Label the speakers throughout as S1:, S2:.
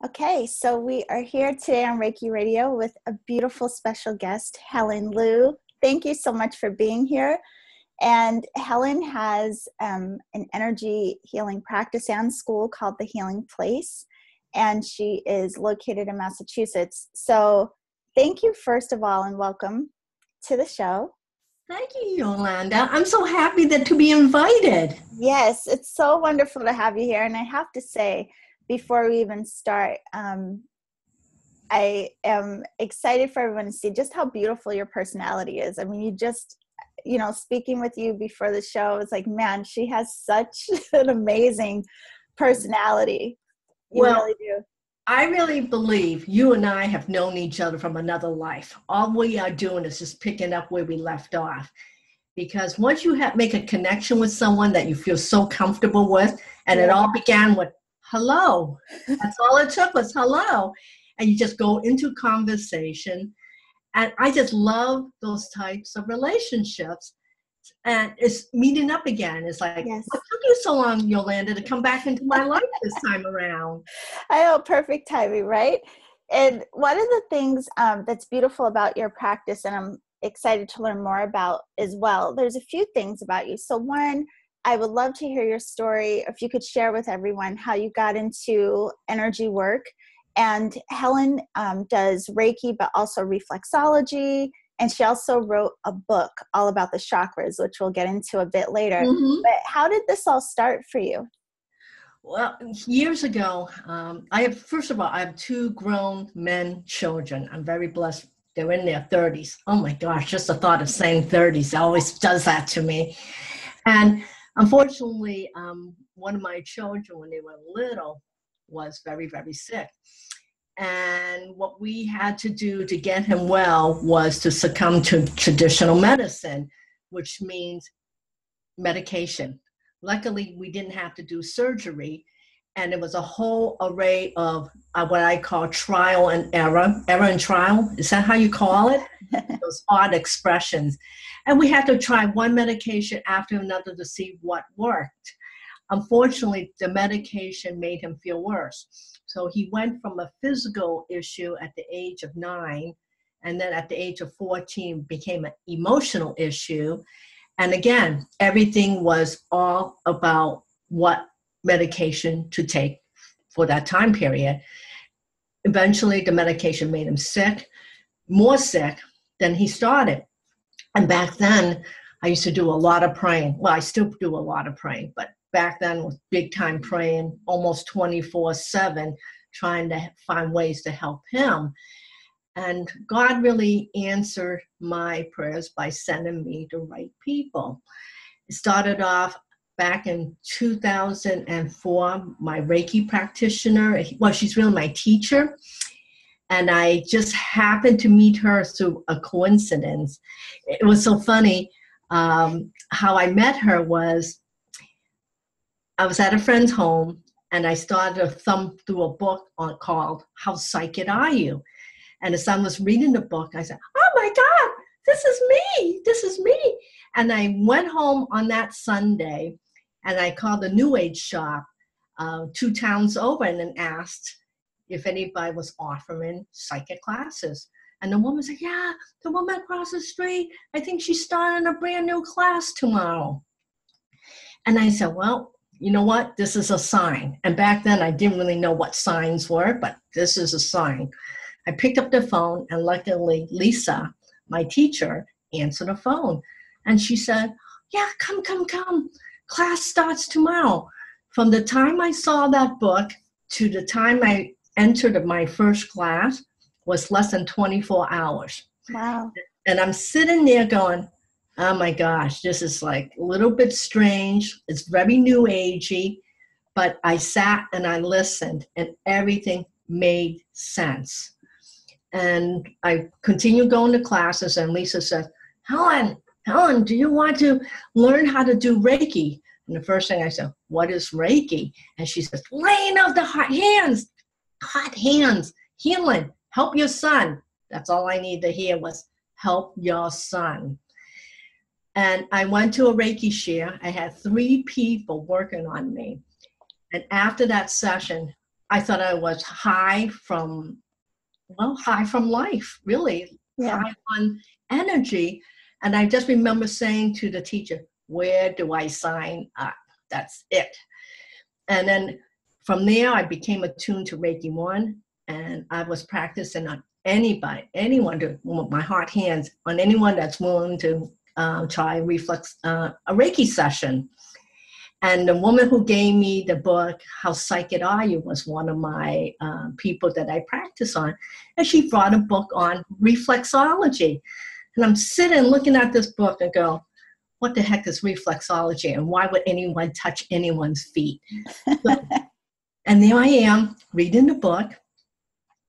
S1: Okay, so we are here today on Reiki Radio with a beautiful special guest, Helen Liu. Thank you so much for being here. And Helen has an energy healing practice and school called The Healing Place, and she is located in Massachusetts. So thank you, first of all, and welcome to the show.
S2: Thank you, Yolanda. I'm so happy to be invited.
S1: Yes, it's so wonderful to have you here. And I have to say, before we even start, I am excited for everyone to see just how beautiful your personality is. I mean, speaking with you before the show, it's like, man, she has such an amazing personality. You really do.
S2: I really believe you and I have known each other from another life. All we are doing is just picking up where we left off. Because once you make a connection with someone that you feel so comfortable with, and it all began with hello. That's all it took was hello. And you just go into conversation. And I just love those types of relationships. And it's meeting up again. It's like, What took you so long, Yolanda, to come back into my life this time around?
S1: I know, perfect timing, right? And one of the things that's beautiful about your practice, and I'm excited to learn more about as well, there's a few things about you. So one, I would love to hear your story, if you could share with everyone how you got into energy work. And Helen does Reiki, but also reflexology. And she also wrote a book all about the chakras, which we'll get into a bit later. Mm-hmm. But how did this all start for you?
S2: Well, years ago, I have two grown men children. I'm very blessed. They're in their 30s. Oh my gosh, just the thought of saying 30s always does that to me. And unfortunately, one of my children, when they were little, was very, very sick. And what we had to do to get him well was to succumb to traditional medicine, which means medication. Luckily, we didn't have to do surgery. And it was a whole array of what I call trial and error and trial. Is that how you call it? Those odd expressions. And we had to try one medication after another to see what worked. Unfortunately, the medication made him feel worse. So he went from a physical issue at the age of 9, and then at the age of 14 became an emotional issue. And again, everything was all about what medication to take for that time period. Eventually, the medication made him sick, more sick than he started. And back then, I used to do a lot of praying. Well, I still do a lot of praying, but back then was big time praying, almost 24/7, trying to find ways to help him. And God really answered my prayers by sending me the right people. It started off back in 2004, my Reiki practitioner. Well, she's really my teacher. And I just happened to meet her through a coincidence. It was so funny. How I met her was, I was at a friend's home and I started to thumb through a book called How Psychic Are You? And as I was reading the book, I said, oh my God, this is me. And I went home on that Sunday and I called a New Age shop 2 towns over and then asked if anybody was offering psychic classes. And the woman said, yeah, the woman across the street, I think she's starting a brand new class tomorrow. And I said, well, you know what? This is a sign. And back then I didn't really know what signs were, but this is a sign. I picked up the phone and luckily Lisa, my teacher, answered the phone. And she said, yeah, come. Class starts tomorrow. From the time I saw that book to the time I entered my first class was less than 24 hours.
S1: Wow.
S2: And I'm sitting there going, oh my gosh, this is like a little bit strange. It's very new agey, but I sat and I listened and everything made sense. And I continued going to classes and Lisa said, Helen, do you want to learn how to do Reiki? And the first thing I said, what is Reiki? And she says, laying of the hot hands, healing, help your son. That's all I needed to hear was help your son. And I went to a Reiki share. I had 3 people working on me. And after that session, I thought I was high from life, really, high on energy. And I just remember saying to the teacher, where do I sign up? That's it. And then from there, I became attuned to Reiki 1, and I was practicing on anyone with my heart hands, on anyone that's willing to try a Reiki session. And the woman who gave me the book, How Psychic Are You, was one of my people that I practice on. And she brought a book on reflexology. And I'm sitting looking at this book and go, what the heck is reflexology? And why would anyone touch anyone's feet? And there I am reading the book.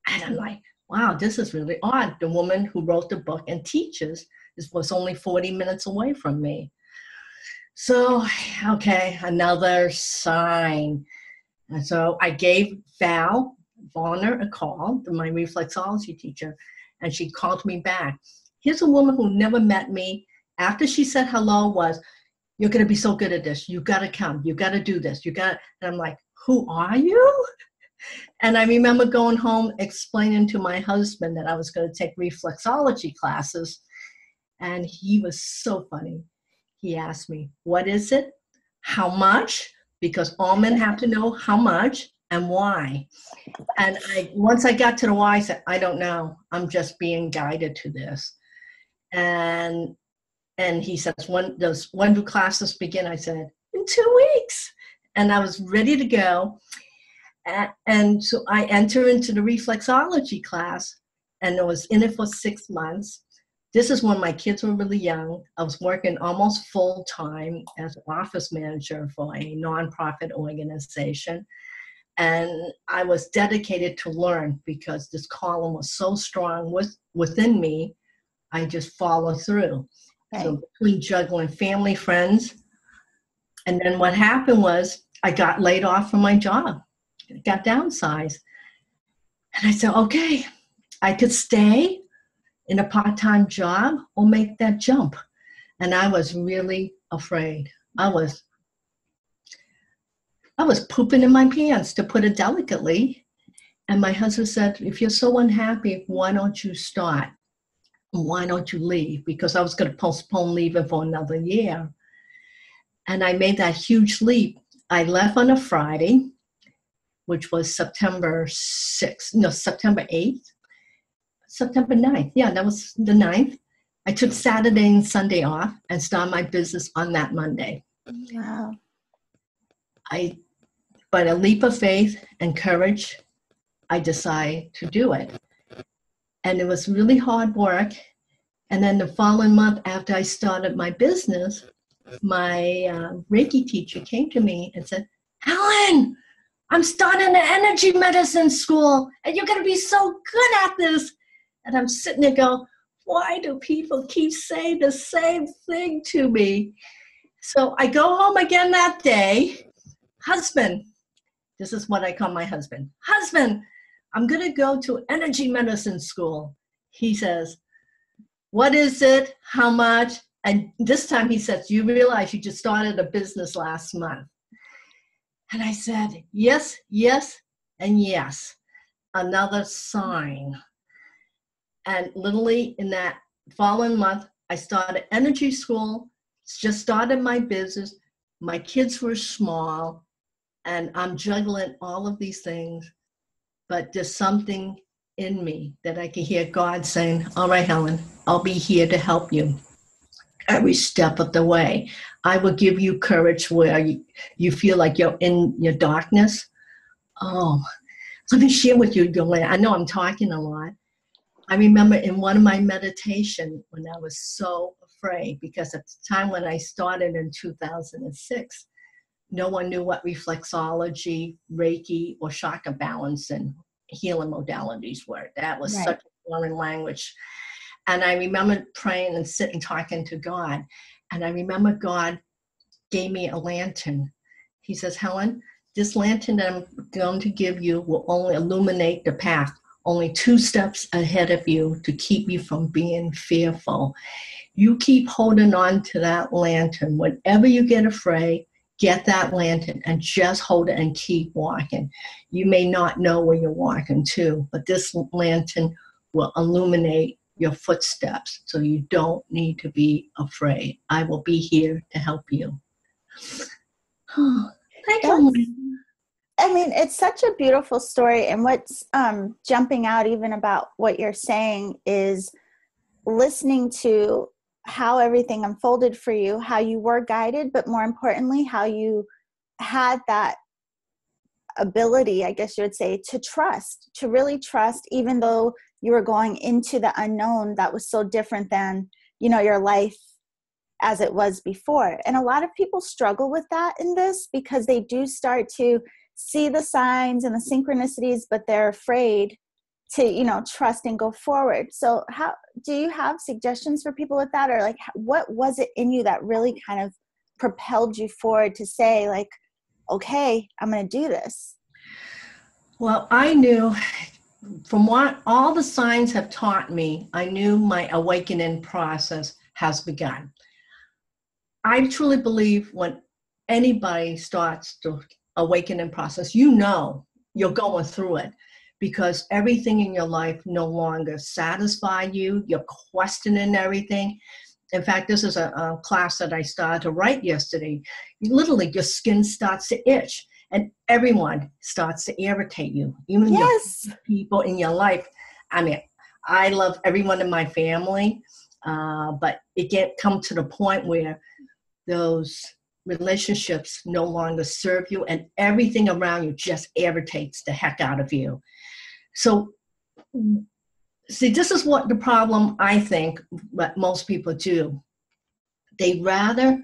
S2: And I'm like, wow, this is really odd. The woman who wrote the book and teaches was only 40 minutes away from me. So, okay, another sign. And so I gave Val Bonner a call, my reflexology teacher, and she called me back. Here's a woman who never met me. After she said hello was, you're going to be so good at this. You got to come. You got to do this. And I'm like, who are you? And I remember going home explaining to my husband that I was going to take reflexology classes. And he was so funny. He asked me, what is it? How much? Because all men have to know how much and why. And once I got to the why, I said, I don't know. I'm just being guided to this. And he says, when do classes begin? I said, in 2 weeks. And I was ready to go. And so I entered into the reflexology class, and I was in it for 6 months. This is when my kids were really young. I was working almost full time as an office manager for a nonprofit organization. And I was dedicated to learn because this calling was so strong within me. I just followed through. Right. So between juggling family, friends. And then what happened was I got laid off from my job. I got downsized. And I said, okay, I could stay in a part-time job or make that jump. And I was really afraid. I was pooping in my pants, to put it delicately. And my husband said, if you're so unhappy, why don't you start? Why don't you leave? Because I was going to postpone leaving for another year. And I made that huge leap. I left on a Friday, which was September 8th. September 9th. Yeah, that was the 9th. I took Saturday and Sunday off and started my business on that Monday.
S1: Wow.
S2: By a leap of faith and courage, I decided to do it. And it was really hard work. And then the following month after I started my business, my Reiki teacher came to me and said, Helen, I'm starting an energy medicine school and you're going to be so good at this. And I'm sitting there going, why do people keep saying the same thing to me? So I go home again that day. Husband, this is what I call my husband. Husband, I'm going to go to energy medicine school. He says, what is it? How much? And this time he says, you realize you just started a business last month. And I said, yes, yes, and yes. Another sign. And literally in that following month, I started energy school, just started my business. My kids were small, and I'm juggling all of these things. But there's something in me that I can hear God saying, all right, Helen, I'll be here to help you every step of the way. I will give you courage where you feel like you're in your darkness. Oh, let me share with you, Yolanda. I know I'm talking a lot. I remember in one of my meditation when I was so afraid, because at the time when I started in 2006, no one knew what reflexology, Reiki, or chakra balance and healing modalities were. That was such a foreign language. And I remember praying and sitting talking to God. And I remember God gave me a lantern. He says, Helen, this lantern that I'm going to give you will only illuminate the path, only 2 steps ahead of you to keep you from being fearful. You keep holding on to that lantern. Whenever you get afraid, get that lantern and just hold it and keep walking. You may not know where you're walking to, but this lantern will illuminate your footsteps, so you don't need to be afraid. I will be here to help you. Oh, thank you.
S1: I mean, it's such a beautiful story. And what's jumping out even about what you're saying is listening to how everything unfolded for you, how you were guided, but more importantly, how you had that ability, I guess you would say, to trust, to really trust, even though you were going into the unknown that was so different than, you know, your life as it was before. And a lot of people struggle with that in this, because they do start to see the signs and the synchronicities, but they're afraid to, you know, trust and go forward. So how do you have suggestions for people with that? Or like, what was it in you that really kind of propelled you forward to say, like, okay, I'm going to do this?
S2: Well, I knew from what all the signs have taught me, I knew my awakening process has begun. I truly believe when anybody starts to awakening process, you know you're going through it, because everything in your life no longer satisfies you. You're questioning everything. In fact, this is a class that I started to write yesterday. Literally, your skin starts to itch, and everyone starts to irritate you, even
S1: Yes.
S2: your people in your life. I mean, I love everyone in my family, but it get come to the point where those relationships no longer serve you, and everything around you just irritates the heck out of you. So, see, this is what the problem, I think, what most people do. They rather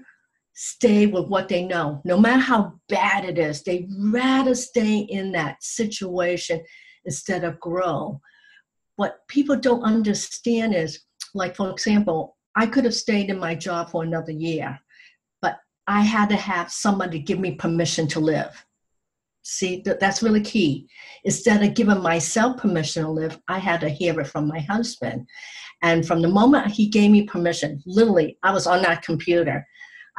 S2: stay with what they know, no matter how bad it is. They rather stay in that situation instead of grow. What people don't understand is, like, for example, I could have stayed in my job for another year, but I had to have somebody give me permission to live. See, that's really key. Instead of giving myself permission to live, I had to hear it from my husband. And from the moment he gave me permission, literally, I was on that computer.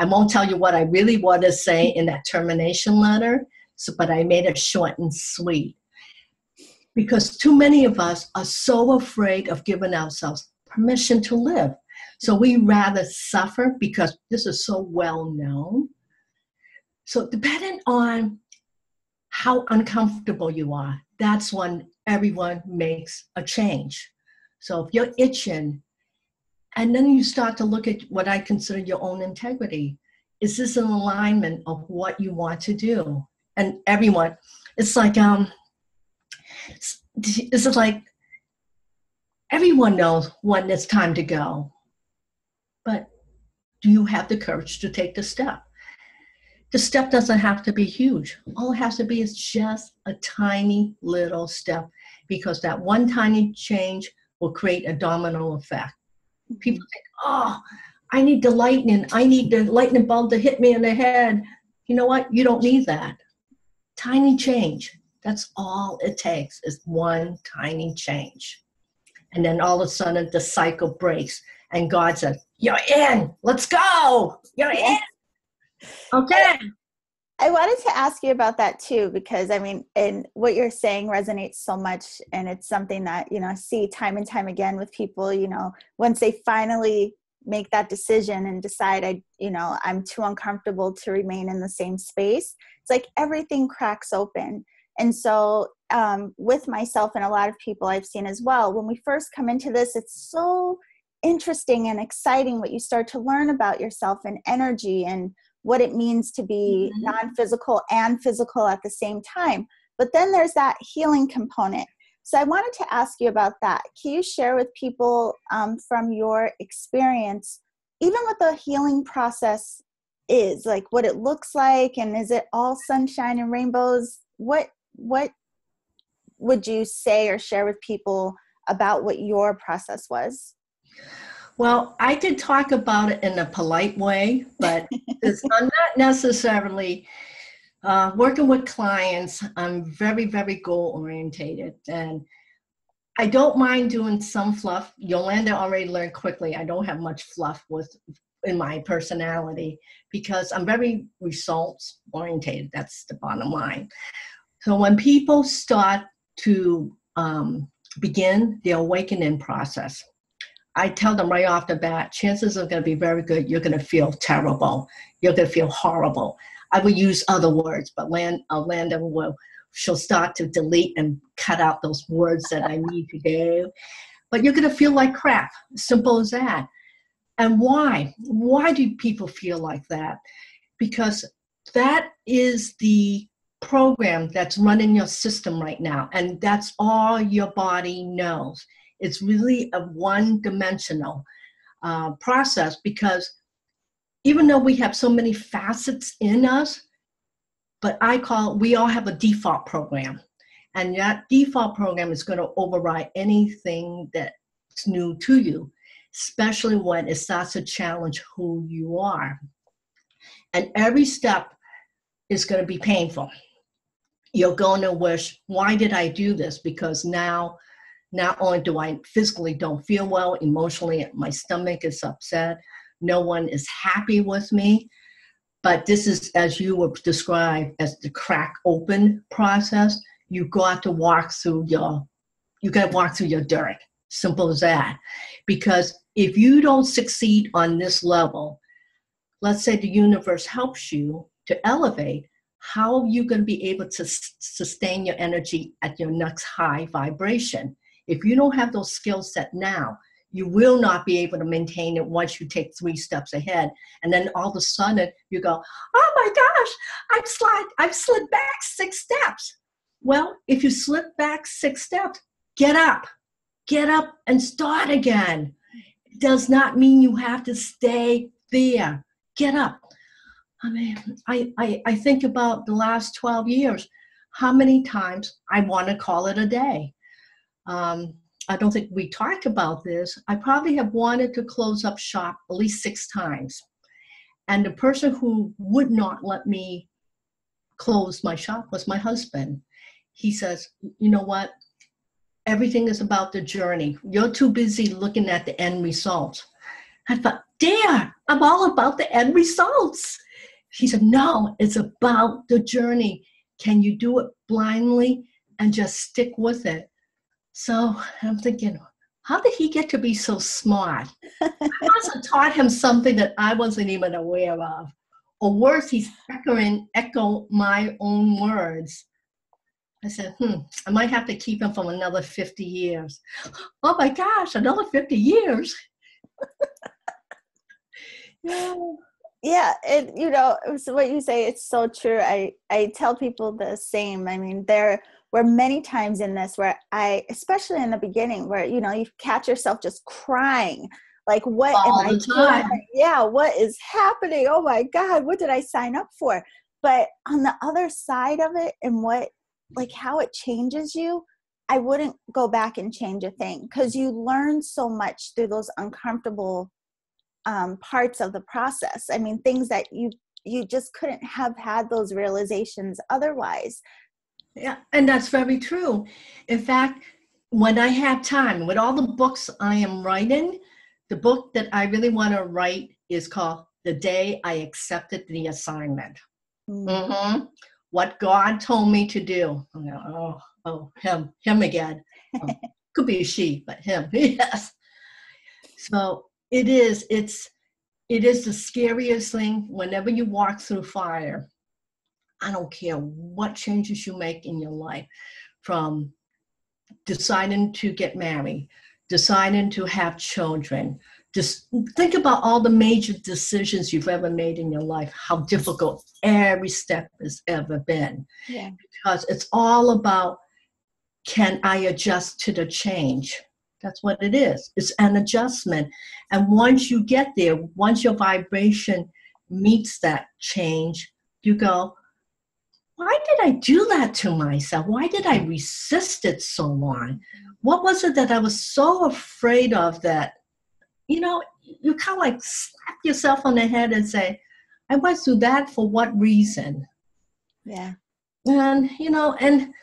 S2: I won't tell you what I really want to say in that termination letter, but I made it short and sweet. Because too many of us are so afraid of giving ourselves permission to live. So we rather suffer, because this is so well known. So depending on how uncomfortable you are, that's when everyone makes a change. So if you're itching, and then you start to look at what I consider your own integrity. Is this in alignment of what you want to do? And everyone, it's like, it's like everyone knows when it's time to go. But do you have the courage to take the step? The step doesn't have to be huge. All it has to be is just a tiny little step, because that one tiny change will create a domino effect. People think, oh, I need the lightning. I need the lightning bolt to hit me in the head. You know what? You don't need that. Tiny change. That's all it takes, is one tiny change. And then all of a sudden the cycle breaks, and God says, you're in. Let's go. You're in. Okay.
S1: I wanted to ask you about that too, because I mean, and what you're saying resonates so much. And it's something that, you know, I see time and time again with people, you know, once they finally make that decision and decide, I'm too uncomfortable to remain in the same space. It's like everything cracks open. And so with myself and a lot of people I've seen as well, when we first come into this, it's so interesting and exciting what you start to learn about yourself and energy and what it means to be non-physical and physical at the same time. But then there's that healing component. So I wanted to ask you about that. Can you share with people from your experience, even what the healing process is, like what it looks like, and is it all sunshine and rainbows? What would you say or share with people about what your process was?
S2: Well, I could talk about it in a polite way, but I'm not necessarily working with clients. I'm very, very goal orientated, and I don't mind doing some fluff. Yolanda already learned quickly. I don't have much fluff with in my personality because I'm very results orientated. That's the bottom line. So when people start to begin the awakening process, I tell them right off the bat, chances are going to be very good. You're going to feel terrible. You're going to feel horrible. I will use other words, but Landa she'll start to delete and cut out those words that I need to do. But you're going to feel like crap. Simple as that. And why? Why do people feel like that? Because that is the program that's running your system right now. And that's all your body knows. It's really a one-dimensional process because even though we have so many facets in us, but we all have a default program. And that default program is going to override anything that's new to you, especially when it starts to challenge who you are. And every step is going to be painful. You're going to wish, why did I do this? Because now, not only do I physically don't feel well, emotionally, my stomach is upset. No one is happy with me. But this is, as you would describe, as the crack open process. You got to walk through your dirt. Simple as that. Because if you don't succeed on this level, let's say the universe helps you to elevate, how are you going to be able to sustain your energy at your next high vibration? If you don't have those skill set now, you will not be able to maintain it once you take 3 steps ahead. And then all of a sudden you go, oh my gosh, I've slid back 6 steps. Well, if you slip back 6 steps, get up and start again. It does not mean you have to stay there. Get up. I mean, I think about the last 12 years, how many times I want to call it a day. I don't think we talked about this. I probably have wanted to close up shop at least 6 times. And the person who would not let me close my shop was my husband. He says, you know what? Everything is about the journey. You're too busy looking at the end results. I thought, dear, I'm all about the end results. He said, no, it's about the journey. Can you do it blindly and just stick with it? So I'm thinking, how did he get to be so smart? I must have taught him something that I wasn't even aware of. Or worse, he's echo my own words. I said, I might have to keep him for another 50 years. Oh my gosh, another 50 years.
S1: Yeah, so what you say, it's so true. I tell people the same. I mean, there were many times in this where especially in the beginning, where, you catch yourself just crying. Like, what
S2: all
S1: am I doing? Yeah, what is happening? Oh my God, what did I sign up for? But on the other side of it and how it changes you, I wouldn't go back and change a thing, because you learn so much through those uncomfortable parts of the process. I mean, things that you just couldn't have had those realizations otherwise.
S2: Yeah, and that's very true. In fact, when I have time, with all the books I am writing, the book that I really want to write is called The Day I Accepted the Assignment. Mm-hmm. What God told me to do. Him again. Could be a she, but him. Yes. So it is the scariest thing whenever you walk through fire. I don't care what changes you make in your life, from deciding to get married, deciding to have children. Just think about all the major decisions you've ever made in your life, how difficult every step has ever been.
S1: Yeah.
S2: Because it's all about, can I adjust to the change? That's what it is. It's an adjustment. And once you get there, once your vibration meets that change, you go, why did I do that to myself? Why did I resist it so long? What was it that I was so afraid of that, you kind of like slap yourself on the head and say, I went through that for what reason?
S1: Yeah.
S2: And, and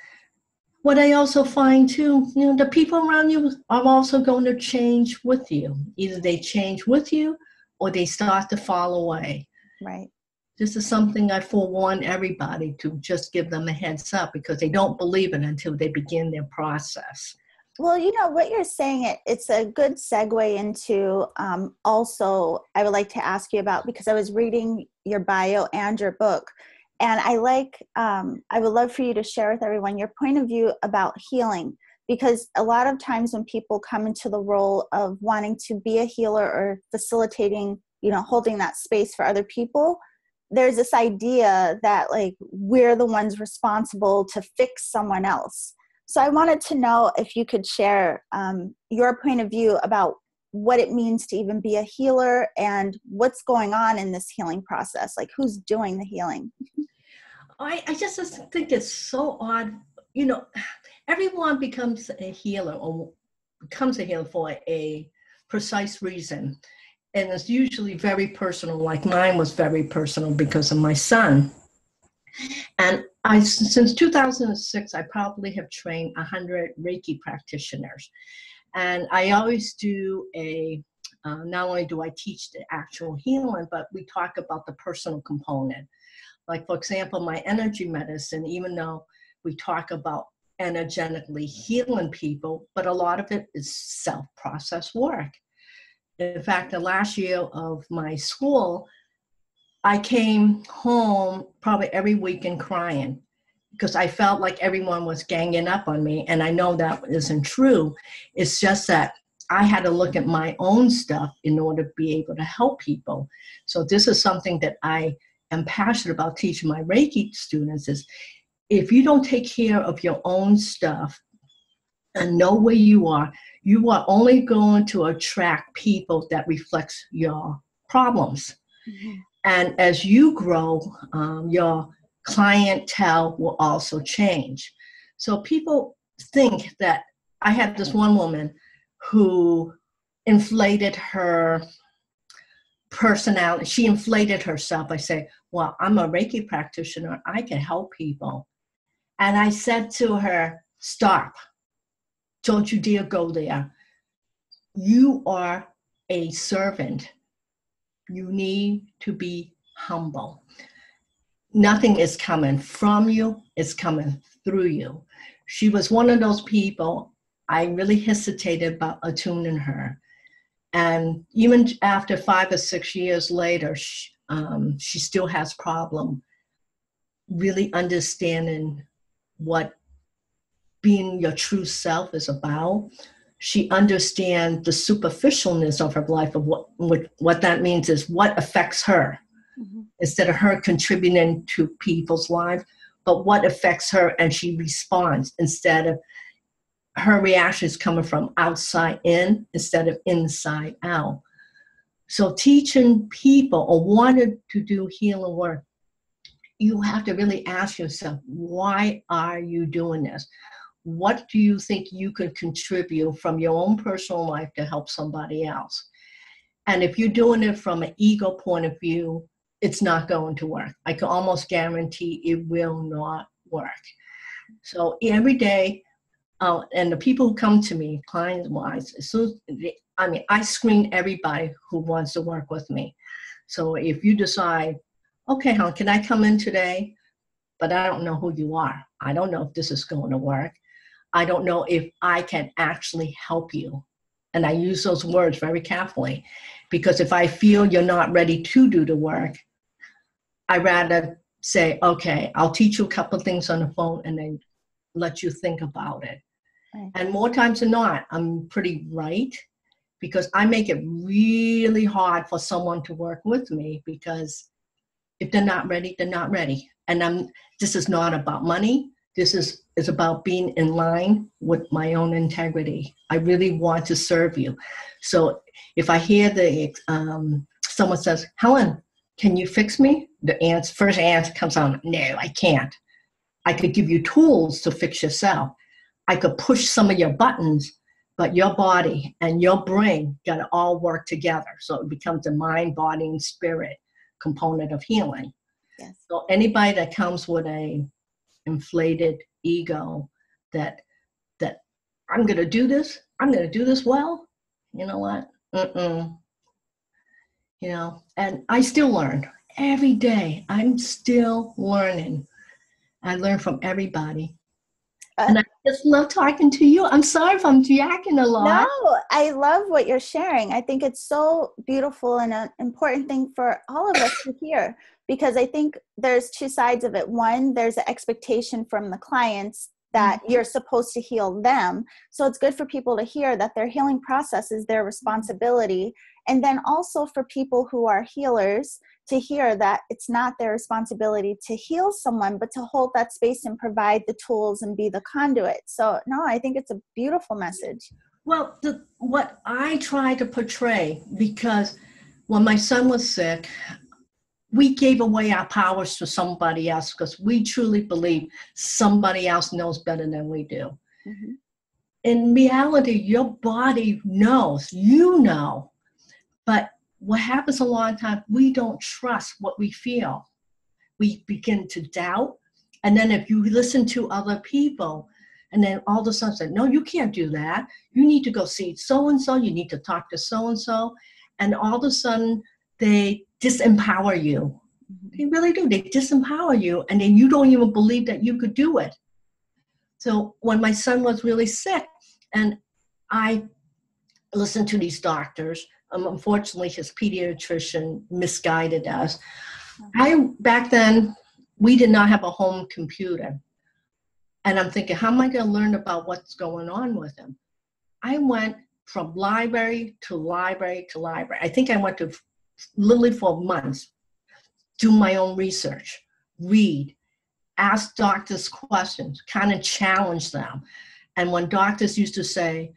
S2: what I also find too, the people around you are also going to change with you. Either they change with you or they start to fall away.
S1: Right.
S2: This is something I forewarn everybody to just give them a heads up, because they don't believe it until they begin their process.
S1: Well, you know what you're saying, it's a good segue into also, I would like to ask you about, because I was reading your bio and your book, and I would love for you to share with everyone your point of view about healing, because a lot of times when people come into the role of wanting to be a healer or facilitating, holding that space for other people, there's this idea that like we're the ones responsible to fix someone else. So I wanted to know if you could share your point of view about what it means to even be a healer and what's going on in this healing process, like who's doing the healing.
S2: I just think it's so odd. Everyone becomes a healer or becomes a healer for a precise reason. And it's usually very personal, like mine was very personal because of my son. And since 2006, I probably have trained 100 Reiki practitioners. And I always do not only do I teach the actual healing, but we talk about the personal component. Like, for example, my energy medicine, even though we talk about energetically healing people, but a lot of it is self-process work. In fact, the last year of my school, I came home probably every weekend crying because I felt like everyone was ganging up on me. And I know that isn't true. It's just that I had to look at my own stuff in order to be able to help people. So this is something that I am passionate about teaching my Reiki students is if you don't take care of your own stuff and know where you are only going to attract people that reflects your problems. Mm-hmm. And as you grow, your clientele will also change. So people think that I had this one woman who inflated her personality. She inflated herself by saying, well, I'm a Reiki practitioner. I can help people. And I said to her, stop. Don't you dare go there. You are a servant. You need to be humble. Nothing is coming from you, it's coming through you. She was one of those people, I really hesitated about attuning her. And even after 5 or 6 years later, she still has problem really understanding what being your true self is about. She understands the superficialness of her life, of what that means is what affects her. Mm-hmm. Instead of her contributing to people's lives, but what affects her, and she responds instead of her reactions coming from outside in instead of inside out. So teaching people or wanting to do healing work, you have to really ask yourself, why are you doing this? What do you think you could contribute from your own personal life to help somebody else? And if you're doing it from an ego point of view, it's not going to work. I can almost guarantee it will not work. So every day, and the people who come to me, clients-wise, I screen everybody who wants to work with me. So if you decide, okay, hon, can I come in today? But I don't know who you are. I don't know if this is going to work. I don't know if I can actually help you. And I use those words very carefully, because if I feel you're not ready to do the work, I'd rather say, okay, I'll teach you a couple of things on the phone and then let you think about it. Right. And more times than not, I'm pretty right, because I make it really hard for someone to work with me, because if they're not ready, they're not ready. And this is not about money. This is about being in line with my own integrity. I really want to serve you. So if I hear someone says, Helen, can you fix me? The first answer comes on, no, I can't. I could give you tools to fix yourself. I could push some of your buttons, but your body and your brain got to all work together. So it becomes a mind, body, and spirit component of healing. Yes. So anybody that comes with a inflated ego that I'm going to do this well, you know what? and I still learn every day. I'm still learning. I learn from everybody.
S1: Uh,
S2: And I just love talking to you. I'm sorry if I'm yakking a
S1: no,
S2: lot.
S1: I love what you're sharing. I think it's so beautiful and an important thing for all of us to hear, because I think there's two sides of it. One, there's an expectation from the clients that you're supposed to heal them. So it's good for people to hear that their healing process is their responsibility. And then also for people who are healers to hear that it's not their responsibility to heal someone, but to hold that space and provide the tools and be the conduit. So no, I think it's a beautiful message.
S2: Well, what I try to portray, because when my son was sick, we gave away our powers to somebody else because we truly believe somebody else knows better than we do.
S1: Mm-hmm.
S2: In reality, your body knows, you know, but what happens a lot of times, we don't trust what we feel. We begin to doubt. And then if you listen to other people, and then all of a sudden say, no, you can't do that. You need to go see so-and-so. You need to talk to so-and-so. And all of a sudden, they disempower you. They really do. They disempower you. And then you don't even believe that you could do it. So when my son was really sick, and I listened to these doctors, unfortunately, his pediatrician misguided us. Back then, we did not have a home computer. And I'm thinking, how am I going to learn about what's going on with him? I went from library to library to library. I think I went to literally for months, do my own research, read, ask doctors questions, kind of challenge them. And when doctors used to say,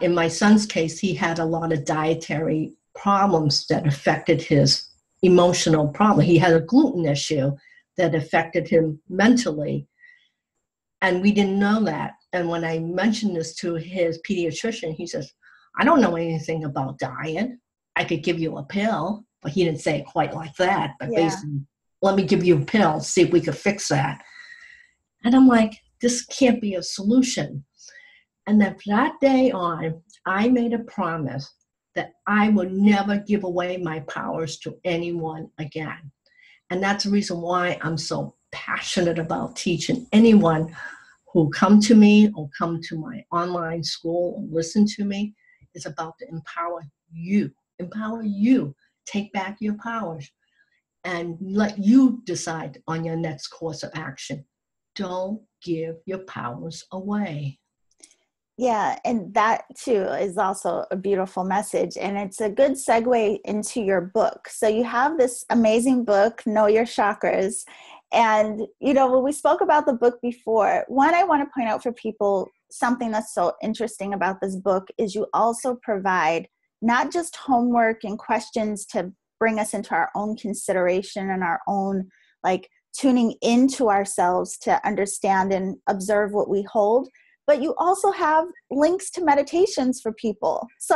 S2: in my son's case, he had a lot of dietary problems that affected his emotional problem. He had a gluten issue that affected him mentally. And we didn't know that. And when I mentioned this to his pediatrician, he says, I don't know anything about diet. I could give you a pill, but he didn't say it quite like that. But basically, let me give you a pill, see if we could fix that. And I'm like, this can't be a solution. And then from that day on, I made a promise that I would never give away my powers to anyone again. And that's the reason why I'm so passionate about teaching anyone who come to me or come to my online school or listen to me. It's about to empower you. Empower you. Take back your powers and let you decide on your next course of action. Don't give your powers away.
S1: Yeah, and that too is also a beautiful message. And it's a good segue into your book. So you have this amazing book, Know Your Chakras. And, when we spoke about the book before, one, I want to point out for people, something that's so interesting about this book is you also provide not just homework and questions to bring us into our own consideration and our own, tuning into ourselves to understand and observe what we hold, but you also have links to meditations for people. So,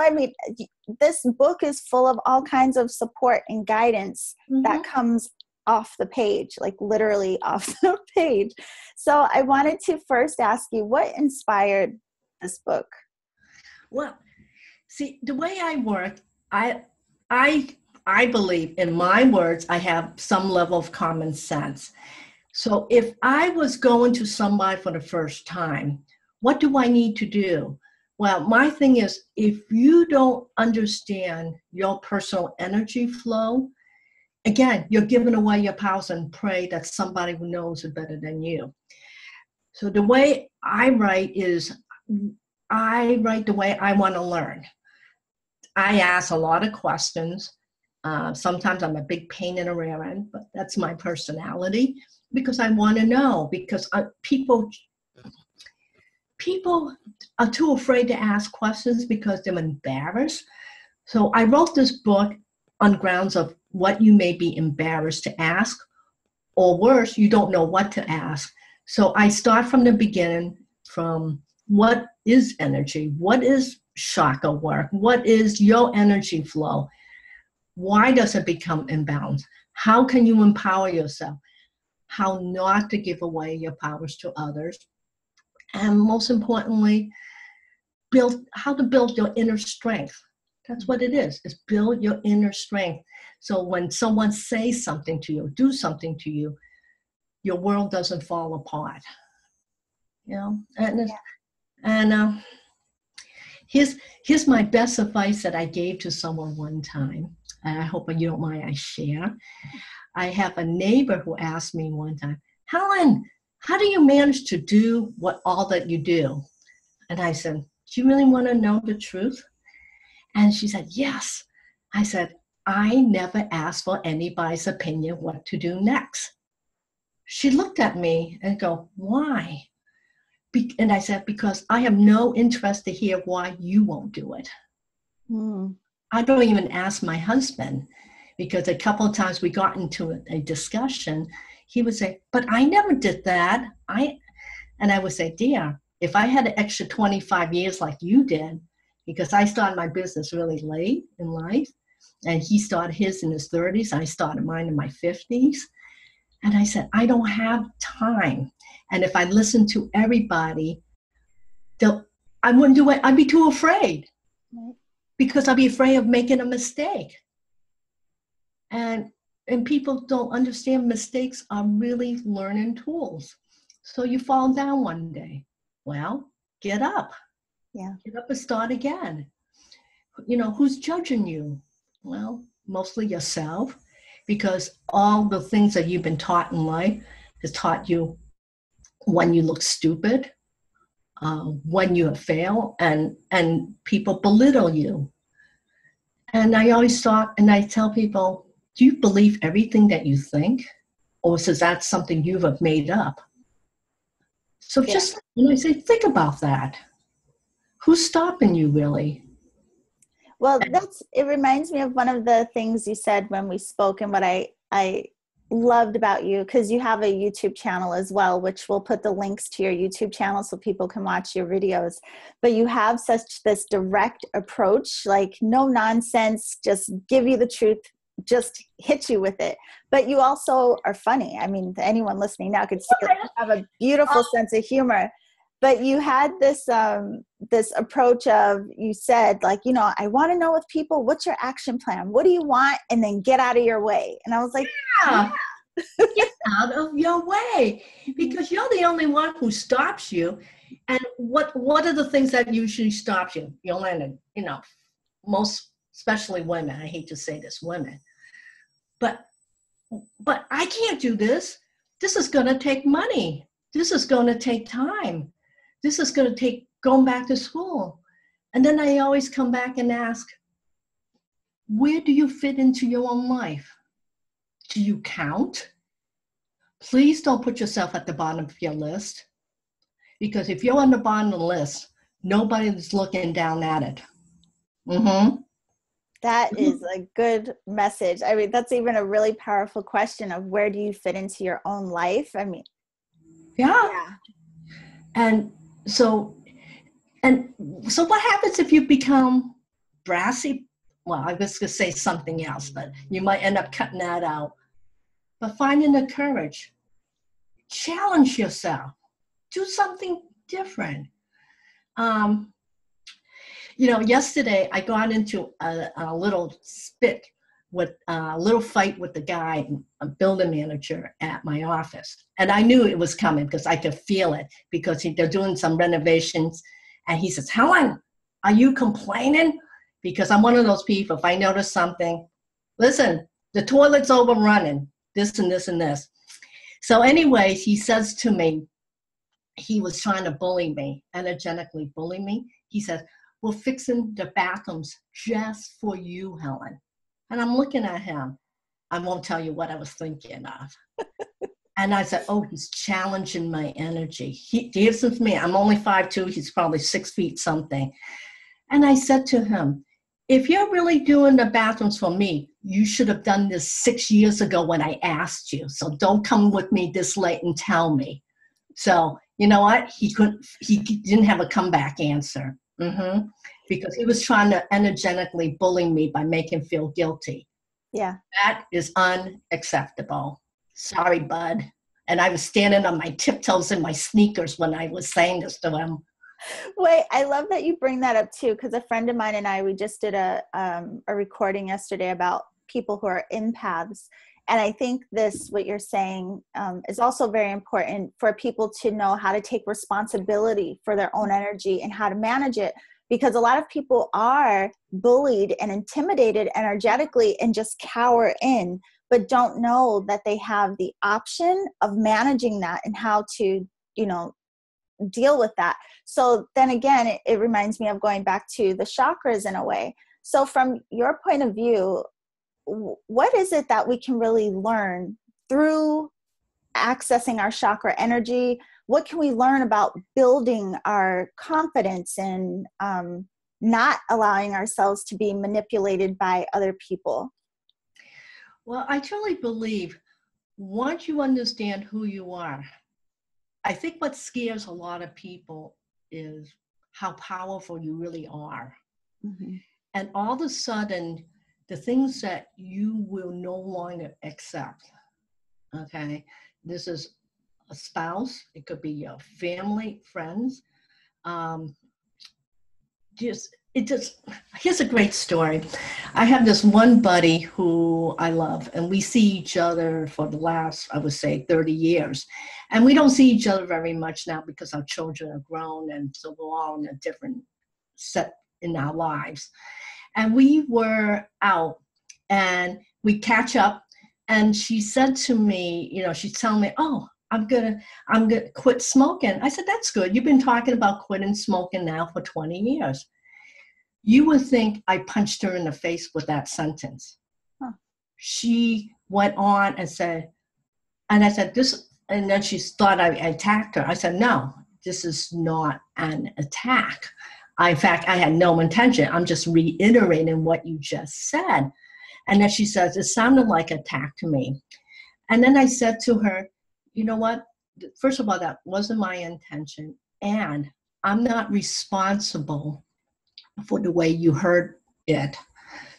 S1: this book is full of all kinds of support and guidance that comes off the page, literally off the page. So I wanted to first ask you, what inspired this book?
S2: Well, see, the way I work, I believe in my words, I have some level of common sense. So if I was going to somebody for the first time, what do I need to do? Well, my thing is, if you don't understand your personal energy flow, again, you're giving away your powers and pray that somebody who knows it better than you. So the way I write is, I write the way I want to learn. I ask a lot of questions. Sometimes I'm a big pain in the rear end, but that's my personality because I want to know, because people are too afraid to ask questions because they're embarrassed. So I wrote this book on grounds of what you may be embarrassed to ask, or worse, you don't know what to ask. So I start from the beginning, from what is energy? What is chakra work? What is your energy flow? Why does it become imbalanced? How can you empower yourself? How not to give away your powers to others? And most importantly, how to build your inner strength. That's what it is. It's build your inner strength. So when someone says something to you, do something to you, your world doesn't fall apart. You know, and here's my best advice that I gave to someone one time. And I hope you don't mind I share. I have a neighbor who asked me one time, Helen, how do you manage to do all that you do? And I said, do you really want to know the truth? And she said, yes. I said, I never asked for anybody's opinion what to do next. She looked at me and go, why? And I said, because I have no interest to hear why you won't do it. I don't even ask my husband, because a couple of times we got into a discussion, he would say, but I never did that. And I would say, dear, if I had an extra 25 years like you did, because I started my business really late in life, and he started his in his 30s, I started mine in my 50s. And I said, I don't have time. And if I listened to everybody, I wouldn't do it. I'd be too afraid, because I'd be afraid of making a mistake. And people don't understand mistakes are really learning tools. So you fall down one day. Well, get up.
S1: Yeah.
S2: Get up and start again. You know, who's judging you? Well, mostly yourself, because all the things that you've been taught in life has taught you when you look stupid, when you have failed, and people belittle you. And I always thought, and I tell people, do you believe everything that you think? Or is that something you have made up? So just, when I say, think about that. Who's stopping you, really?
S1: Well, it reminds me of one of the things you said when we spoke, and what I loved about you, because you have a YouTube channel as well, which we'll put the links to your YouTube channel so people can watch your videos. But you have this direct approach, like no nonsense, just give you the truth, just hit you with it. But you also are funny. I mean, anyone listening now could see that you have a beautiful sense of humor. But you had this approach of, you said, like, you know, I want to know with people, what's your action plan? What do you want? And then get out of your way. And I was like, yeah.
S2: Get out of your way, because you're the only one who stops you. And what are the things that usually stop you? Yolanda, you know, most, especially women, I hate to say this, women, but I can't do this. This is going to take money. This is going to take time. This is going to take going back to school. And then I always come back and ask, where do you fit into your own life? Do you count? Please don't put yourself at the bottom of your list, because if you're on the bottom of the list, nobody's looking down at it.
S1: That is a good message. I mean, that's even a really powerful question of, where do you fit into your own life? I mean,
S2: yeah. And so what happens if you become brassy? Well, I was going to say something else, but you might end up cutting that out. But finding the courage, challenge yourself, do something different. You know, yesterday I got into a little fight with the guy, a building manager at my office. And I knew it was coming because I could feel it, because they're doing some renovations. And he says, Helen, are you complaining? Because I'm one of those people, if I notice something, listen, the toilet's overrunning, this and this and this. So anyways, he says to me, he was trying to bully me, energetically bully me. He says, we're fixing the bathrooms just for you, Helen. And I'm looking at him. I won't tell you what I was thinking of. And I said, oh, he's challenging my energy. He listens to me. I'm only 5'2". He's probably 6 feet something. And I said to him, if you're really doing the bathrooms for me, you should have done this 6 years ago when I asked you. So don't come with me this late and tell me. So you know what? He didn't have a comeback answer. Because he was trying to energetically bully me by making me feel guilty.
S1: Yeah.
S2: That is unacceptable. Sorry, bud. And I was standing on my tiptoes in my sneakers when I was saying this to him.
S1: Wait, I love that you bring that up too, because a friend of mine and I, we just did a recording yesterday about people who are empaths. And I think this, what you're saying, is also very important for people to know how to take responsibility for their own energy and how to manage it. Because a lot of people are bullied and intimidated energetically and just cower in, but don't know that they have the option of managing that and how to, deal with that. So then again, it reminds me of going back to the chakras in a way. So from your point of view, what is it that we can really learn through accessing our chakra energy? What can we learn about building our confidence and not allowing ourselves to be manipulated by other people?
S2: Well, I truly believe once you understand who you are, I think what scares a lot of people is how powerful you really are.
S1: Mm-hmm.
S2: And all of a sudden, the things that you will no longer accept, okay? This is a spouse, it could be your family, friends. Here's a great story. I have this one buddy who I love, and we see each other for the last, I would say, 30 years. And we don't see each other very much now because our children are grown, and so we're all in a different set in our lives. And we were out, and we catch up, and she said to me, she's telling me, oh, I'm gonna quit smoking. I said, that's good. You've been talking about quitting smoking now for 20 years. You would think I punched her in the face with that sentence.
S1: Huh.
S2: She went on and said, and I said, this, and then she thought I attacked her. I said, no, this is not an attack. In fact, I had no intention. I'm just reiterating what you just said. And then she says, it sounded like an attack to me. And then I said to her, you know what? First of all, that wasn't my intention. And I'm not responsible for the way you heard it.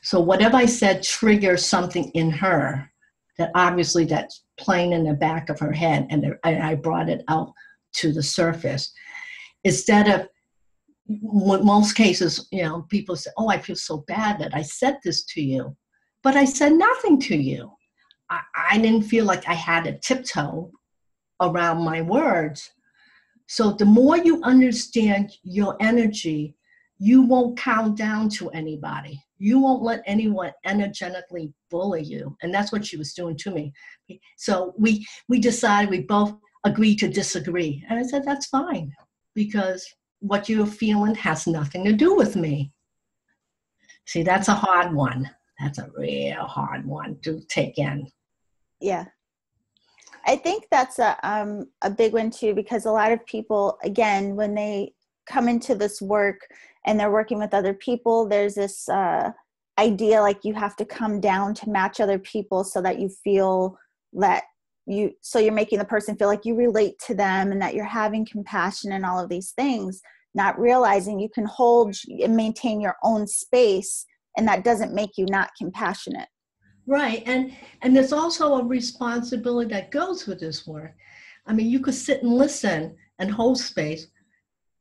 S2: So whatever I said triggers something in her that obviously that's playing in the back of her head, and I brought it out to the surface. Instead of, in most cases, people say, oh, I feel so bad that I said this to you. But I said nothing to you. I didn't feel like I had a tiptoe around my words. So the more you understand your energy, you won't count down to anybody. You won't let anyone energetically bully you. And that's what she was doing to me. So we decided, we both agreed to disagree. And I said, that's fine, because what you're feeling has nothing to do with me. See, that's a hard one. That's a real hard one to take in.
S1: Yeah. I think that's a big one too, because a lot of people, again, when they come into this work and they're working with other people, there's this idea like you have to come down to match other people so that you feel that you're making the person feel like you relate to them and that you're having compassion and all of these things, not realizing you can hold and maintain your own space, and that doesn't make you not compassionate.
S2: Right. And there's also a responsibility that goes with this work. I mean, you could sit and listen and hold space,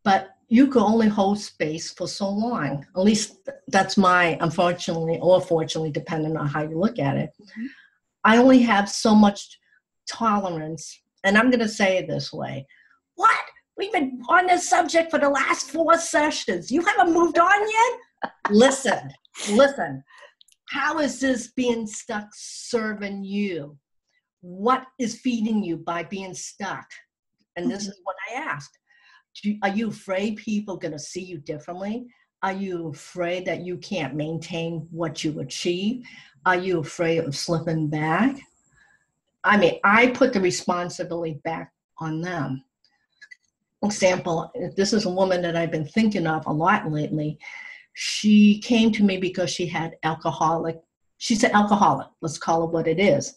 S2: but you could only hold space for so long. At least that's my, unfortunately, or fortunately, depending on how you look at it. Mm-hmm. I only have so much tolerance. And I'm going to say it this way. What? We've been on this subject for the last 4 sessions. You haven't moved on yet? Listen. How is this being stuck serving you? What is feeding you by being stuck? And this is what I asked. Are you afraid people are going to see you differently? Are you afraid that you can't maintain what you achieve? Are you afraid of slipping back? I mean, I put the responsibility back on them. For example, this is a woman that I've been thinking of a lot lately. She came to me because she's an alcoholic, let's call it what it is.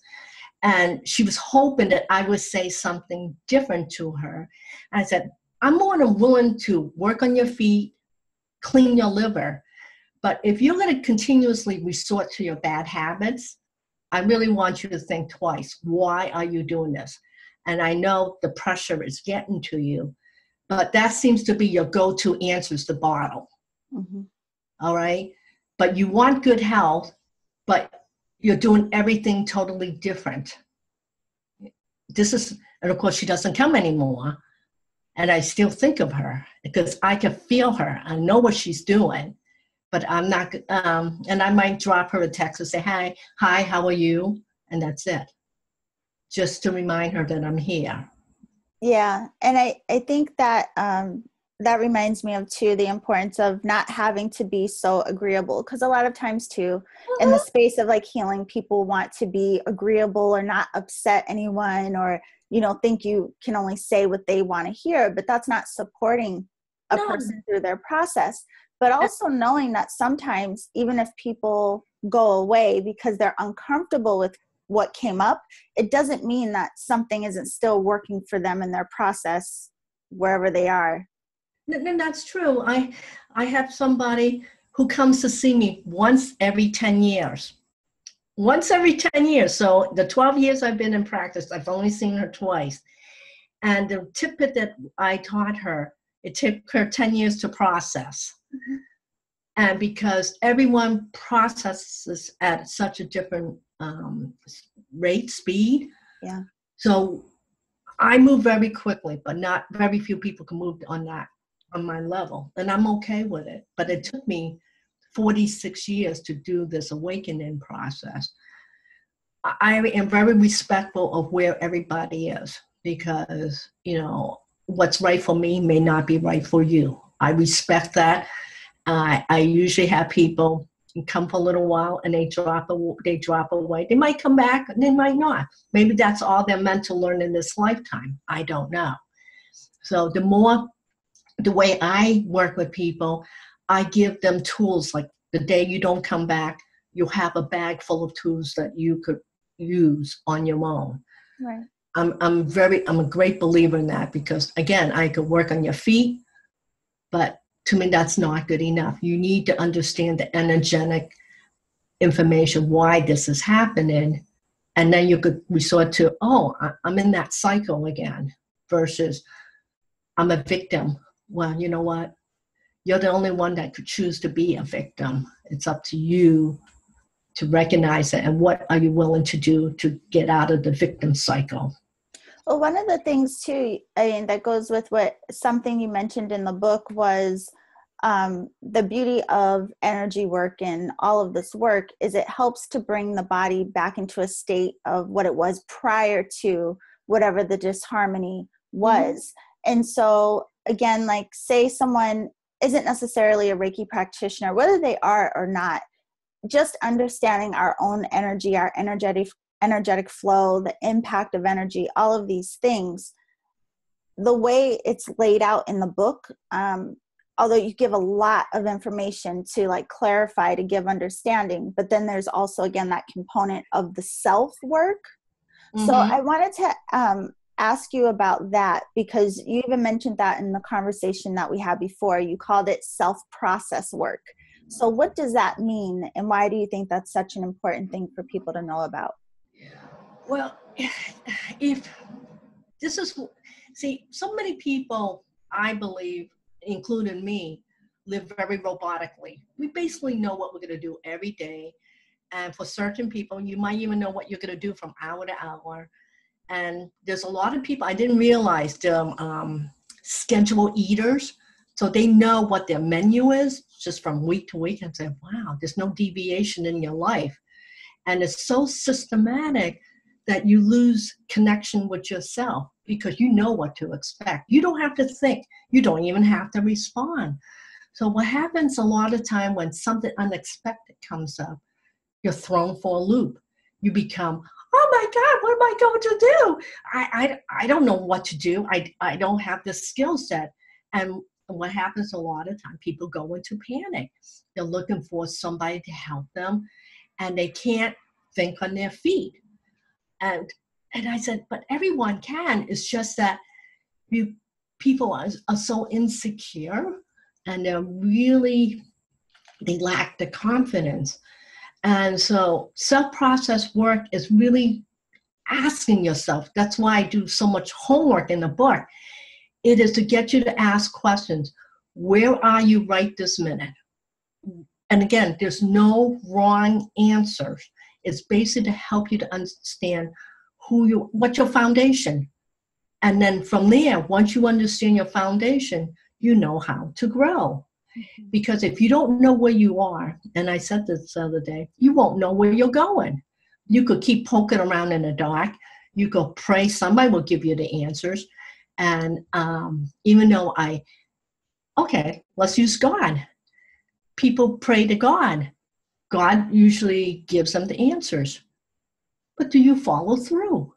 S2: And she was hoping that I would say something different to her. And I said, I'm more than willing to work on your feet, clean your liver. But if you're going to continuously resort to your bad habits, I really want you to think twice. Why are you doing this? And I know the pressure is getting to you, but that seems to be your go-to answer is the bottle.
S1: Mm-hmm.
S2: All right. But you want good health, but you're doing everything totally different. And of course she doesn't come anymore. And I still think of her because I can feel her. I know what she's doing, but I'm not, and I might drop her a text and say, hi, how are you? And that's it. Just to remind her that I'm here.
S1: Yeah. And I think that that reminds me of too, the importance of not having to be so agreeable. Because a lot of times too, in the space of like healing, people want to be agreeable or not upset anyone, or, think you can only say what they want to hear, but that's not supporting a person through their process. But also knowing that sometimes, even if people go away because they're uncomfortable with what came up, it doesn't mean that something isn't still working for them in their process wherever they are.
S2: And that's true. I have somebody who comes to see me once every 10 years. Once every 10 years. So the 12 years I've been in practice, I've only seen her twice. And the tidbit that I taught her, it took her 10 years to process. Mm-hmm. And because everyone processes at such a different rate, speed.
S1: Yeah.
S2: So I move very quickly, but not very few people can move on my level. And I'm okay with it. But it took me 46 years to do this awakening process. I am very respectful of where everybody is because, what's right for me may not be right for you. I respect that. I usually have people come for a little while and they drop away. They might come back and they might not. Maybe that's all they're meant to learn in this lifetime. I don't know. So the way I work with people, I give them tools. Like the day you don't come back, you'll have a bag full of tools that you could use on your own.
S1: Right.
S2: I'm a great believer in that because again, I could work on your feet, but to me, that's not good enough. You need to understand the energetic information, why this is happening. And then you could resort to, I'm in that cycle again, versus I'm a victim. Well, you know what? You're the only one that could choose to be a victim. It's up to you to recognize it. And what are you willing to do to get out of the victim cycle?
S1: Well, one of the things too, that goes with something you mentioned in the book was the beauty of energy work and all of this work is it helps to bring the body back into a state of what it was prior to whatever the disharmony was. Mm-hmm. And so again, like say someone isn't necessarily a Reiki practitioner, whether they are or not, just understanding our own energy, our energetic flow, the impact of energy, all of these things, the way it's laid out in the book, although you give a lot of information to like clarify, to give understanding, but then there's also, again, that component of the self work. Mm-hmm. So I wanted to ask you about that because you even mentioned that in the conversation that we had before. You called it self-process work. So what does that mean? And why do you think that's such an important thing for people to know about?
S2: Well, so many people, I believe, including me, live very robotically. We basically know what we're going to do every day. And for certain people, you might even know what you're going to do from hour to hour. And there's a lot of people, I didn't realize, schedule eaters. So they know what their menu is just from week to week and say, wow, there's no deviation in your life. And it's so systematic that you lose connection with yourself because you know what to expect. You don't have to think. You don't even have to respond. So what happens a lot of time when something unexpected comes up, you're thrown for a loop. You become, oh my God, what am I going to do? I don't know what to do. I don't have the skill set. And what happens a lot of time, people go into panic. They're looking for somebody to help them and they can't think on their feet. And I said, but everyone can. It's just that people are so insecure and they lack the confidence. And so self-process work is really asking yourself. That's why I do so much homework in the book. It is to get you to ask questions. Where are you right this minute? And again, there's no wrong answers. It's basically to help you to understand what's your foundation. And then from there, once you understand your foundation, you know how to grow. Mm-hmm. Because if you don't know where you are, and I said this the other day, you won't know where you're going. You could keep poking around in the dark. You could pray. Somebody will give you the answers. And even though let's use God. People pray to God. God usually gives them the answers. But do you follow through?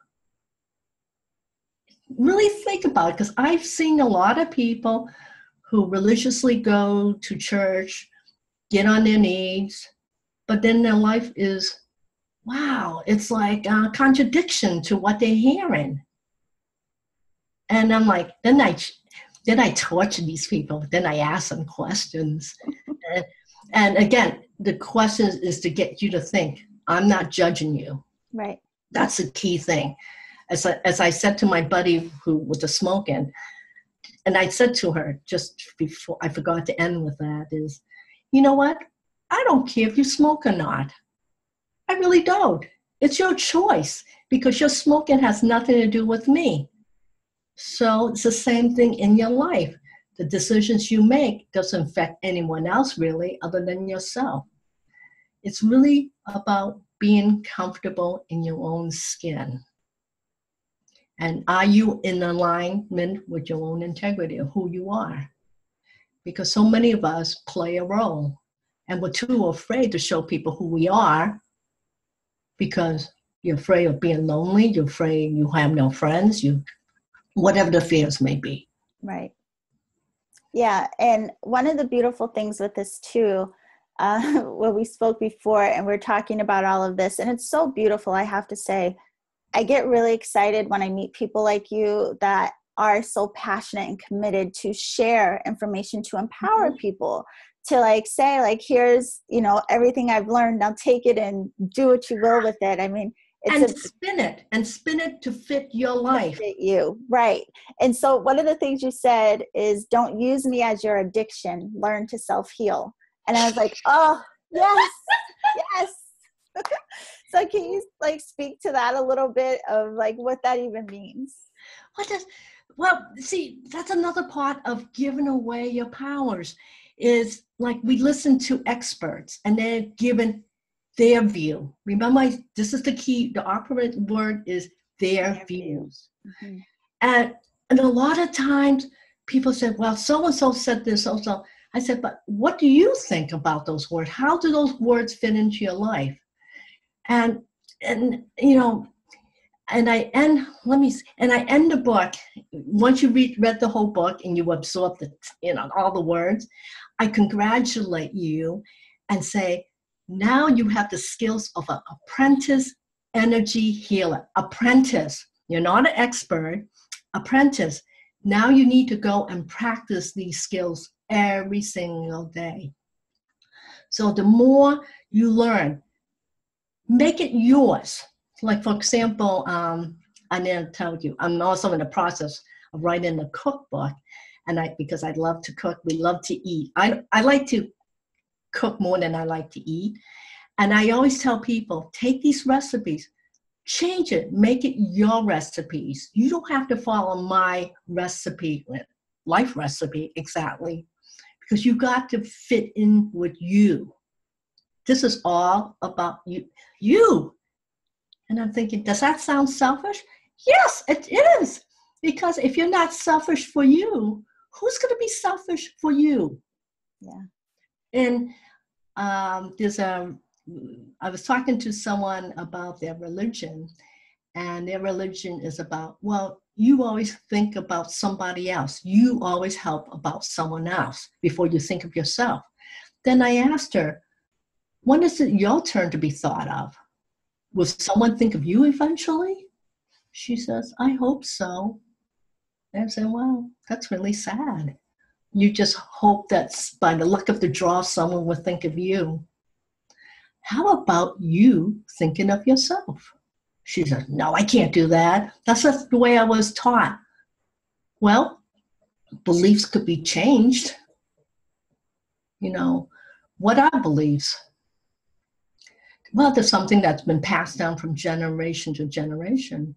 S2: Really think about it, because I've seen a lot of people who religiously go to church, get on their knees, but then their life is, wow, it's like a contradiction to what they're hearing. And I'm like, then I torture these people. Then I ask them questions. And again, the question is to get you to think, I'm not judging you.
S1: Right.
S2: That's the key thing. As I said to my buddy who was the smoking, and I said to her just before, I forgot to end with that, is, you know what? I don't care if you smoke or not. I really don't. It's your choice, because your smoking has nothing to do with me. So it's the same thing in your life. The decisions you make doesn't affect anyone else really other than yourself. It's really about being comfortable in your own skin. And are you in alignment with your own integrity of who you are? Because so many of us play a role, and we're too afraid to show people who we are, because you're afraid of being lonely, you're afraid you have no friends, whatever the fears may be.
S1: Right. Yeah. And one of the beautiful things with this too, when we spoke before and we're talking about all of this, and it's so beautiful, I have to say, I get really excited when I meet people like you that are so passionate and committed to share information, to empower mm-hmm. people, to like say, like, here's, everything I've learned, now take it and do what you will with it. I mean,
S2: spin it to fit your life.
S1: Fit you. Right. And so one of the things you said is, don't use me as your addiction, learn to self-heal. And I was like, oh, yes, yes. So can you speak to that a little bit of what that even means?
S2: See, that's another part of giving away your powers, is like we listen to experts and they're given their view. Remember, this is the key. The operative word is their views. Mm-hmm. And a lot of times people say, well, so-and-so said this, so-and-so. I said, but what do you think about those words? How do those words fit into your life? And I end the book. Once you read the whole book and you absorb all the words, I congratulate you and say, now you have the skills of an apprentice energy healer. Apprentice. You're not an expert. Apprentice. Now you need to go and practice these skills every single day. So the more you learn, make it yours. Like, for example, I didn't tell you, I'm also in the process of writing a cookbook. And because I love to cook, we love to eat. I like to cook more than I like to eat. And I always tell people, take these recipes, change it, make it your recipes. You don't have to follow my recipe, life recipe exactly, because you got to fit in with you. This is all about you. And I'm thinking, does that sound selfish? Yes, it is. Because if you're not selfish for you, who's going to be selfish for you?
S1: Yeah.
S2: And I was talking to someone about their religion, and their religion is about, well, you always think about somebody else. You always help about someone else before you think of yourself. Then I asked her, when is it your turn to be thought of? Will someone think of you eventually? She says, I hope so. And I said, well, that's really sad. You just hope that by the luck of the draw, someone will think of you. How about you thinking of yourself? She said, no, I can't do that. That's not the way I was taught. Well, beliefs could be changed. You know, what are beliefs? Well, there's something that's been passed down from generation to generation.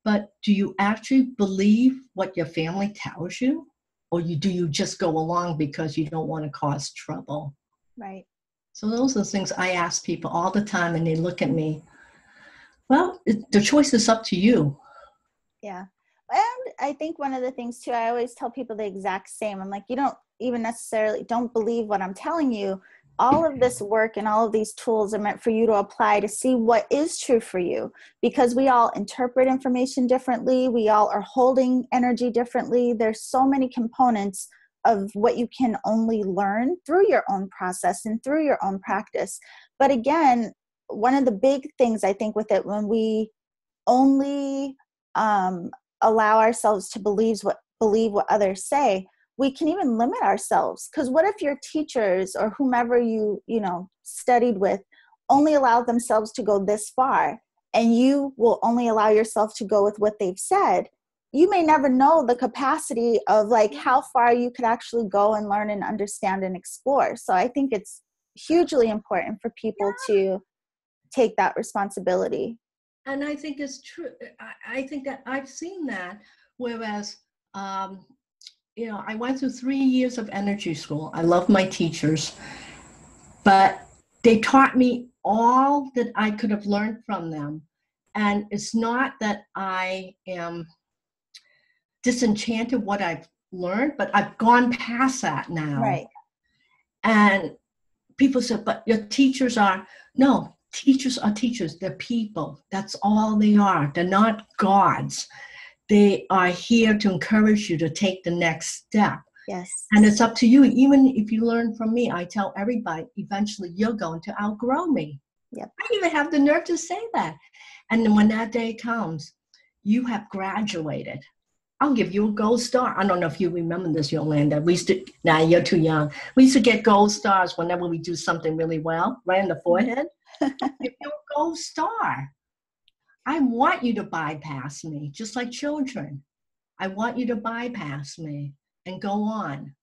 S2: But do you actually believe what your family tells you? Or do you just go along because you don't want to cause trouble?
S1: Right.
S2: So those are the things I ask people all the time, and they look at me. Well, the choice is up to you.
S1: Yeah. And I think one of the things too, I always tell people the exact same. I'm like, you don't even necessarily don't believe what I'm telling you. All of this work and all of these tools are meant for you to apply to see what is true for you, because we all interpret information differently. We all are holding energy differently. There's so many components of what you can only learn through your own process and through your own practice. But again, one of the big things I think with it, when we only allow ourselves to believe what others say, we can even limit ourselves. Because what if your teachers or whomever you studied with only allowed themselves to go this far, and you will only allow yourself to go with what they've said? You may never know the capacity of like how far you could actually go and learn and understand and explore. So I think it's hugely important for people to take that responsibility.
S2: And I think it's true. I think that I've seen that. Whereas, I went through 3 years of energy school. I love my teachers, but they taught me all that I could have learned from them. And it's not that I am disenchanted what I've learned, but I've gone past that now.
S1: Right.
S2: And people said, but your teachers are, no, teachers are teachers. They're people. That's all they are. They're not gods. They are here to encourage you to take the next step.
S1: Yes.
S2: And it's up to you. Even if you learn from me, I tell everybody, eventually you're going to outgrow me.
S1: Yep.
S2: I even have the nerve to say that. And then when that day comes, you have graduated. I'll give you a gold star. I don't know if you remember this, Yolanda. You're too young. We used to get gold stars whenever we do something really well, right on the forehead. I'll give you a gold star. I want you to bypass me, just like children. I want you to bypass me and go on.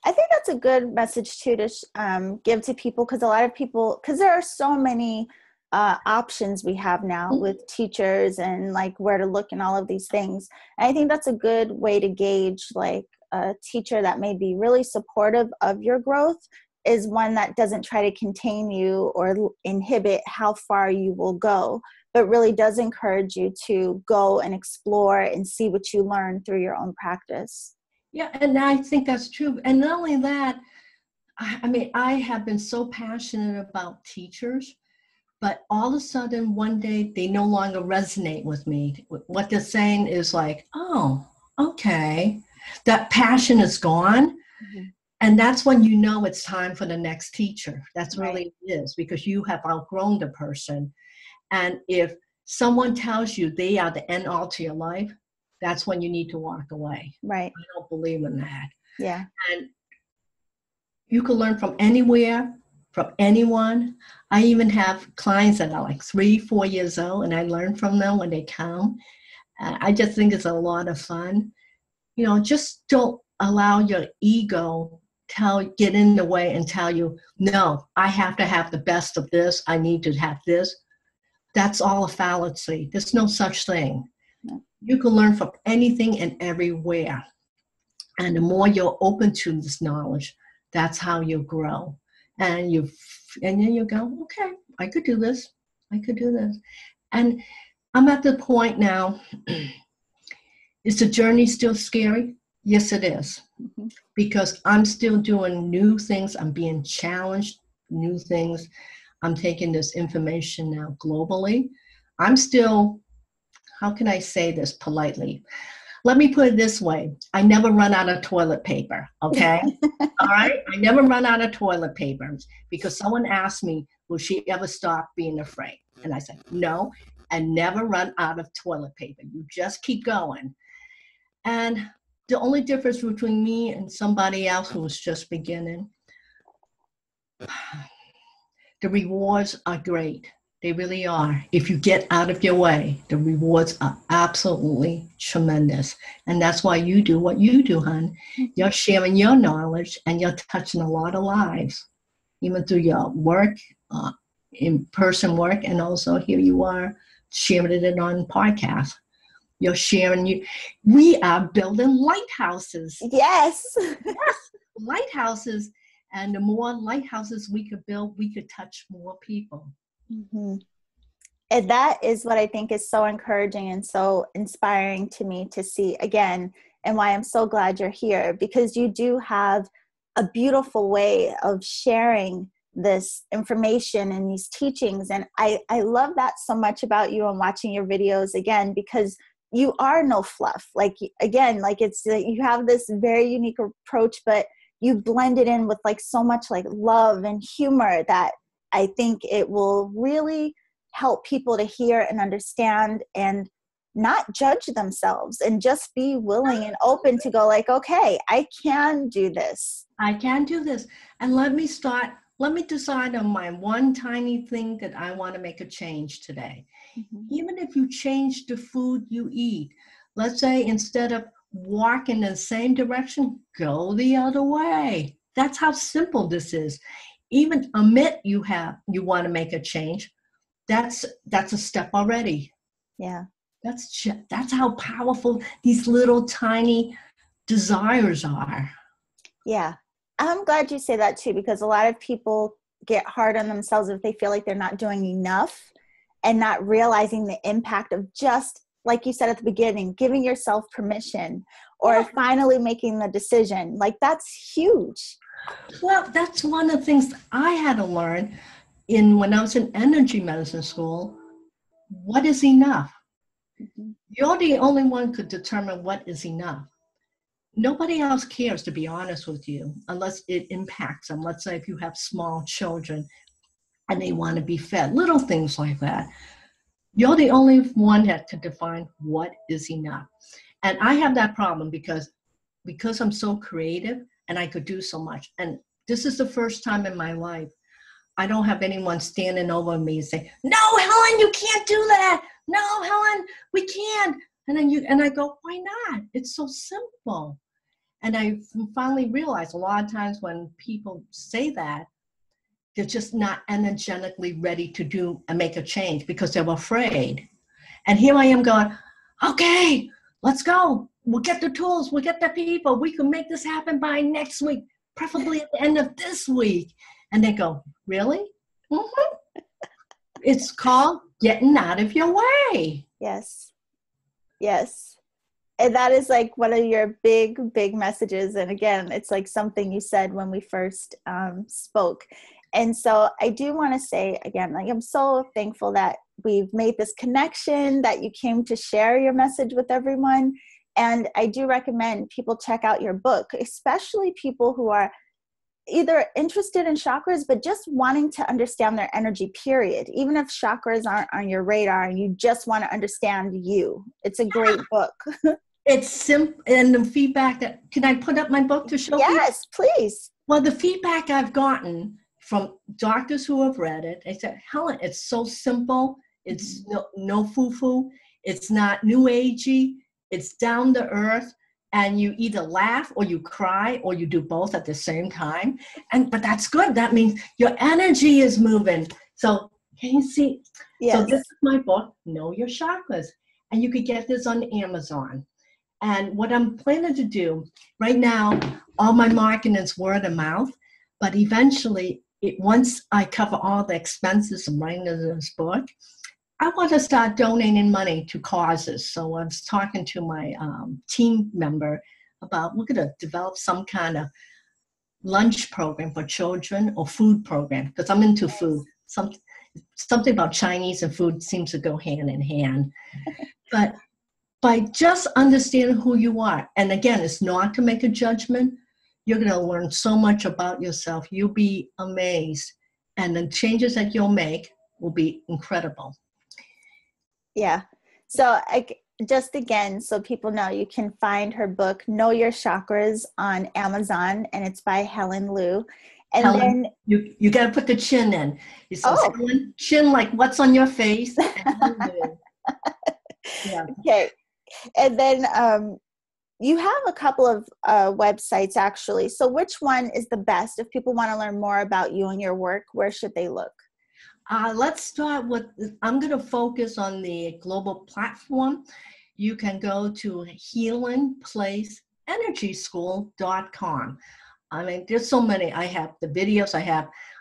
S1: I think that's a good message too to give to people, because a lot of people, because there are so many options we have now with teachers and like where to look and all of these things. And I think that's a good way to gauge like a teacher that may be really supportive of your growth is one that doesn't try to contain you or inhibit how far you will go, but really does encourage you to go and explore and see what you learn through your own practice.
S2: Yeah, and I think that's true. And not only that, I have been so passionate about teachers, but all of a sudden one day they no longer resonate with me. What they're saying is like, oh, okay, that passion is gone. Mm-hmm. And that's when you know it's time for the next teacher. That's really it is, because you have outgrown the person. And if someone tells you they are the end all to your life, that's when you need to walk away.
S1: Right.
S2: I don't believe in that.
S1: Yeah.
S2: And you can learn from anywhere, from anyone. I even have clients that are like 3-4 years old, and I learn from them when they come. I just think it's a lot of fun. Just don't allow your ego get in the way and tell you, no, I have to have the best of this. I need to have this. That's all a fallacy. There's no such thing. No. You can learn from anything and everywhere. And the more you're open to this knowledge, that's how you grow. And then you go, okay, I could do this. I could do this. And I'm at the point now, is the journey still scary? Yes, it is. Mm-hmm. Because I'm still doing new things. I'm being challenged, new things. I'm taking this information now globally. I'm still, how can I say this politely? Let me put it this way. I never run out of toilet paper, okay? All right? I never run out of toilet paper, because someone asked me, will she ever stop being afraid? And I said, no, and never run out of toilet paper. You just keep going. And the only difference between me and somebody else who's just beginning, the rewards are great. They really are. If you get out of your way, the rewards are absolutely tremendous. And that's why you do what you do, hon. You're sharing your knowledge and you're touching a lot of lives, even through your work, in-person work, and also here you are sharing it on podcasts. You're sharing we are building lighthouses.
S1: Yes.
S2: Yes, lighthouses. And the more lighthouses we could build, we could touch more people.
S1: Mm-hmm. And that is what I think is so encouraging and so inspiring to me to see again, and why I'm so glad you're here, because you do have a beautiful way of sharing this information and these teachings. And I love that so much about you and watching your videos again, because you are no fluff. Like, again, like you have this very unique approach, but you blend it in with like so much like love and humor that I think it will really help people to hear and understand and not judge themselves and just be willing and open to go like, okay, I can do this.
S2: I can do this. And let me decide on my one tiny thing that I want to make a change today. Mm-hmm. Even if you change the food you eat, let's say instead of walking in the same direction, go the other way. That's how simple this is. Even admit you want to make a change. That's a step already.
S1: Yeah.
S2: That's how powerful these little tiny desires are.
S1: Yeah. I'm glad you say that too, because a lot of people get hard on themselves if they feel like they're not doing enough and not realizing the impact of just, like you said at the beginning, giving yourself permission or finally making the decision. Like, that's huge.
S2: Well, that's one of the things I had to learn when I was in energy medicine school. What is enough? Mm-hmm. You're the only one who could determine what is enough. Nobody else cares, to be honest with you, unless it impacts them. Let's say if you have small children and they want to be fed, little things like that. You're the only one that could define what is enough. And I have that problem because I'm so creative and I could do so much. And this is the first time in my life I don't have anyone standing over me and say, "No, Helen, you can't do that. No, Helen, we can't." And I go, "Why not? It's so simple." And I finally realized a lot of times when people say that, they're just not energetically ready to do and make a change because they're afraid. And here I am going, "Okay, let's go. We'll get the tools. We'll get the people. We can make this happen by next week, preferably at the end of this week." And they go, "Really?" Mm-hmm. It's called getting out of your way.
S1: Yes. Yes. And that is like one of your big messages. And again, it's like something you said when we first spoke. And so I do want to say again, like, I'm so thankful that we've made this connection, that you came to share your message with everyone. And I do recommend people check out your book, especially people who are either interested in chakras, but just wanting to understand their energy, period. Even if chakras aren't on your radar and you just want to understand you. It's a great book.
S2: It's simple. And the feedback can I put up my book to show you?
S1: Yes, please.
S2: Well, the feedback I've gotten from doctors who have read it, they said, "Helen, it's so simple. It's no foo-foo. It's not new agey. It's down to earth. And you either laugh or you cry or you do both at the same time. But that's good. That means your energy is moving." So can you see? Yes. So this is my book, Know Your Chakras. And you could get this on Amazon. And what I'm planning to do right now, all my marketing is word of mouth. But eventually, once I cover all the expenses of writing this book, I want to start donating money to causes. So I was talking to my team member about we're going to develop some kind of lunch program for children or food program, because I'm into food. Something about Chinese and food seems to go hand in hand. But by just understanding who you are, and again, it's not to make a judgment, you're going to learn so much about yourself. You'll be amazed. And the changes that you'll make will be incredible.
S1: Yeah. So just again, so people know, you can find her book, Know Your Chakras, on Amazon, and it's by Helen Liu. And
S2: Helen,
S1: then,
S2: you got to put the chin in. He says,
S1: oh,
S2: Helen, chin like what's on your face? And yeah.
S1: okay. And then you have a couple of websites actually. So which one is the best? If people want to learn more about you and your work, where should they look?
S2: Let's start with, I'm going to focus on the global platform. You can go to healingplaceenergyschool.com. I mean, there's so many. I have the videos.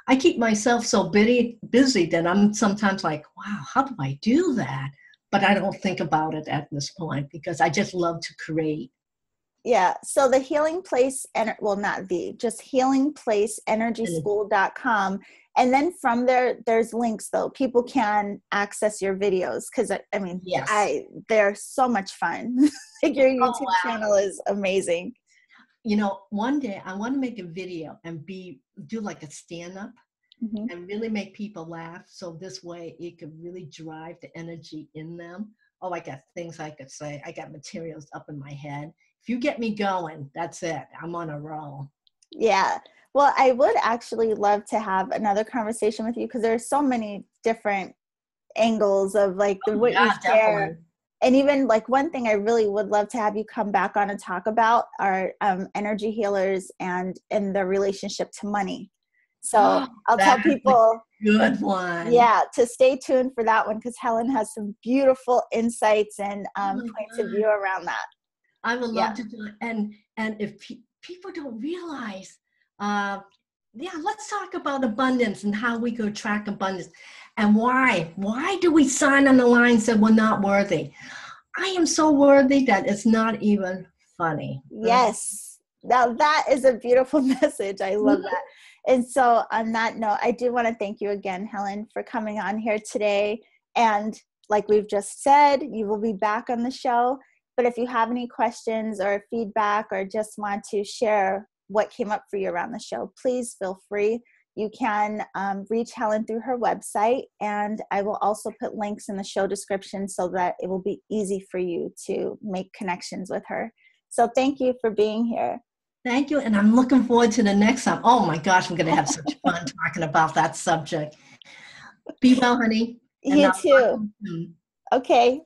S2: I keep myself so busy that I'm sometimes like, wow, how do I do that? But I don't think about it at this point because I just love to create.
S1: Yeah. So the healing place, and well, not the, just healingplaceenergyschool.com. And then from there, there's links though. People can access your videos because I mean,
S2: Yes.
S1: they're so much fun. Like your
S2: Oh,
S1: YouTube
S2: wow.
S1: channel is amazing.
S2: You know, one day I want to make a video and do like a stand-up
S1: Mm-hmm.
S2: and really make people laugh. So this way it could really drive the energy in them. Oh, I got things I could say. I got materials up in my head. If you get me going, that's it. I'm on a roll.
S1: Yeah. Well, I would actually love to have another conversation with you because there are so many different angles of like what you
S2: Yeah,
S1: share.
S2: definitely.
S1: And even like one thing I really would love to have you come back on and talk about are energy healers and their relationship to money. So I'll tell
S2: That's a
S1: people,
S2: good one.
S1: yeah, to stay tuned for that one because Helen has some beautiful insights and
S2: Oh my
S1: points of
S2: God.
S1: view around that.
S2: I would
S1: Yeah.
S2: love to do it. And if people don't realize, yeah, let's talk about abundance and how we could attract abundance and why. Why do we sign on the lines that we're not worthy? I am so worthy that it's not even funny.
S1: Yes. Now that is a beautiful message. I love that. And so on that note, I do want to thank you again, Helen, for coming on here today. And like we've just said, you will be back on the show. But if you have any questions or feedback or just want to share what came up for you around the show, please feel free. You can reach Helen through her website, and I will also put links in the show description so that it will be easy for you to make connections with her. So thank you for being here.
S2: Thank you. And I'm looking forward to the next time. Oh my gosh, I'm going to have such fun talking about that subject. Be well, honey. And
S1: You
S2: I'll talk to
S1: too.
S2: you soon.
S1: Okay.